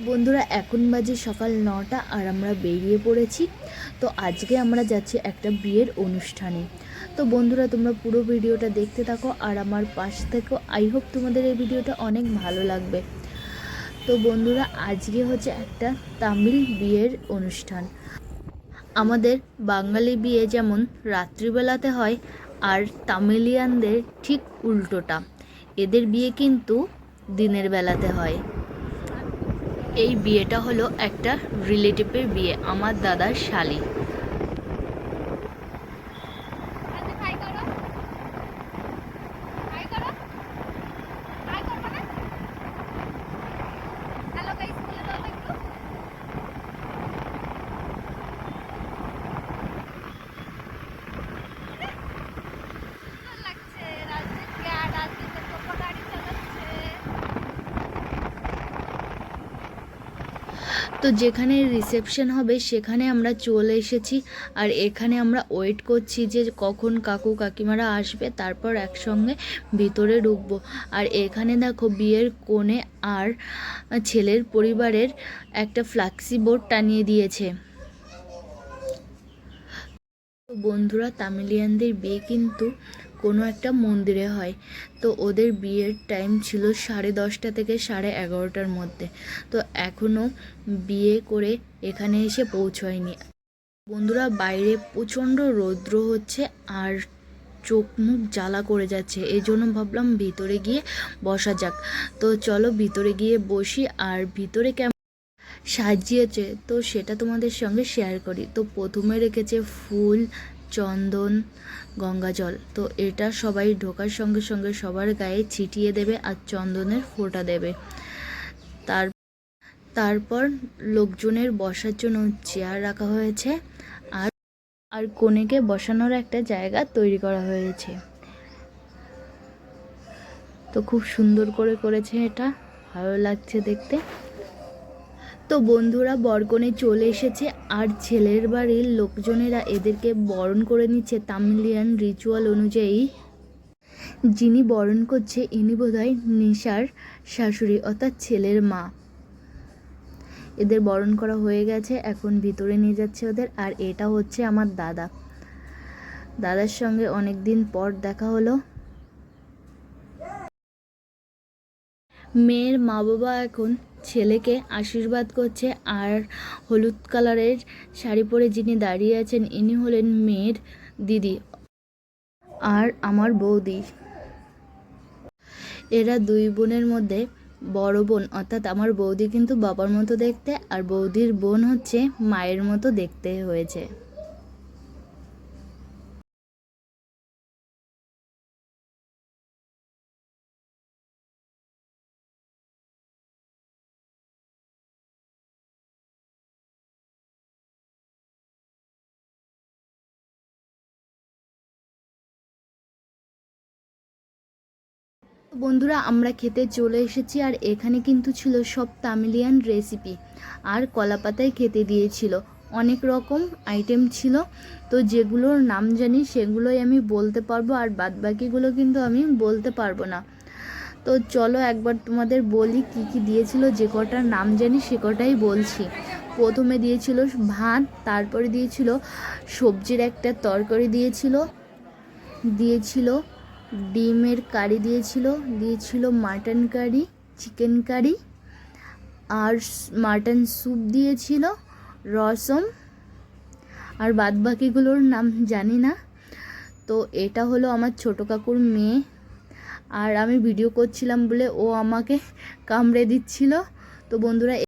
বন্ধুরা এখন বাজে সকাল 9টা আর আমরা বেরিয়ে পড়েছি। তো আজকে আমরা যাচ্ছি একটা বিয়ের অনুষ্ঠানে। তো বন্ধুরা তোমরা পুরো ভিডিওটা দেখতে থাকো আর আমার পাশ থেকো। আই হোপ তোমাদের এই ভিডিওটা অনেক ভালো লাগবে। তো বন্ধুরা আজকে হচ্ছে একটা তামিল বিয়ের অনুষ্ঠান। আমাদের বাঙালি বিয়ে যেমন রাত্রিবেলাতে হয় আর তামিলিয়ানদের ঠিক উল্টোটা, এদের বিয়ে কিন্তু দিনের বেলাতে হয়। এই বিয়েটা হলো একটা রিলেটিভের বিয়ে, আমার দাদার শালি। তো যেখানে রিসেপশন হবে সেখানে আমরা চলে এসেছি আর এখানে আমরা ওয়েট করছি যে কখন কাকু কাকিমারা আসবে, তারপর একসঙ্গে ভিতরে ঢুকবো। আর এখানে দেখো বিয়ের কোণে আর ছেলের পরিবারের একটা ফ্ল্যাক্সি বোর্ড টানিয়ে দিয়েছে। তো বন্ধুরা তামিলিয়ানদের বিয়ে কিন্তু কোনো একটা মন্দিরে হয়। তো ওদের বিয়ের টাইম ছিল 10:30 থেকে 11:30টার মধ্যে। তো এখনও বিয়ে করে এখানে এসে পৌঁছয়নি। বন্ধুরা বাইরে প্রচণ্ড রৌদ্র হচ্ছে আর চোখ মুখ জ্বালা করে যাচ্ছে, এই জন্য ভাবলাম ভিতরে গিয়ে বসা যাক। তো চলো ভিতরে গিয়ে বসি আর ভিতরে কেমন সাজিয়েছে তো সেটা তোমাদের সঙ্গে শেয়ার করি। তো প্রথমে রেখেছে ফুল, চন্দন, গঙ্গা জল। তো এটা সবাই ঢোকার সঙ্গে সঙ্গে সবার গায়ে ছিটিয়ে দেবে আর চন্দনের ফোঁটা দেবে। তারপর লোকজনের বসার জন্য চেয়ার রাখা হয়েছে আর আর কনেকে বসানোর একটা জায়গা তৈরি করা হয়েছে। তো খুব সুন্দর করে করেছে, এটা ভালো লাগছে দেখতে। তো বন্ধুরা বরকনে চলে এসেছে আর ছেলের বাড়ির লোকজনেরা এদেরকে বরণ করে নিচ্ছে তামিলিয়ান রিচুয়াল অনুযায়ী। যিনি বরণ করছে ইনি বোধহয় নিশার শাশুড়ি অর্থাৎ ছেলের মা। এদের বরণ করা হয়ে গেছে, এখন ভিতরে নিয়ে যাচ্ছে ওদের। আর এটা হচ্ছে আমার দাদার সঙ্গে অনেক দিন পর দেখা হলো। মেয়ের মা বাবা এখন ছেলেকে আশীর্বাদ করছে আর হলুদ কালারের শাড়ি পরে যিনি দাঁড়িয়ে আছেন ইনি হলেন মেয়ের দিদি আর আমার বৌদি। এরা দুই বোনের মধ্যে বড় বোন, অর্থাৎ আমার বৌদি কিন্তু বাবার মতো দেখতে আর বৌদির বোন হচ্ছে মায়ের মতো দেখতে হয়েছে। বন্ধুরা আমরা খেতে চলে এসেছি আর এখানে কিন্তু ছিল সব তামিলিয়ান রেসিপি আর কলাপাতায় খেতে দিয়েছিল, অনেক রকম আইটেম ছিল। তো যেগুলোর নাম জানি সেগুলোই আমি বলতে পারবো আর বাদবাকিগুলো কিন্তু আমি বলতে পারবো না। তো চলো একবার তোমাদের বলি কি কি দিয়েছিল, যে কটার নাম জানি সে কটাই বলছি। প্রথমে দিয়েছিল ভাত, তারপরে দিয়েছিল সবজির একটা তরকারি দিয়েছিল ডিমের কারি দিয়েছিল মাটন কারি, চিকেন কারি আর মাটন স্যুপ দিয়েছিল, রসম আর বাদবাকিগুলোর নাম জানি না। তো এটা হলো আমার ছোটো কাকুর মেয়ে আর আমি ভিডিও করছিলাম বলে ও আমাকে কামড়ে দিচ্ছিল। তো বন্ধুরা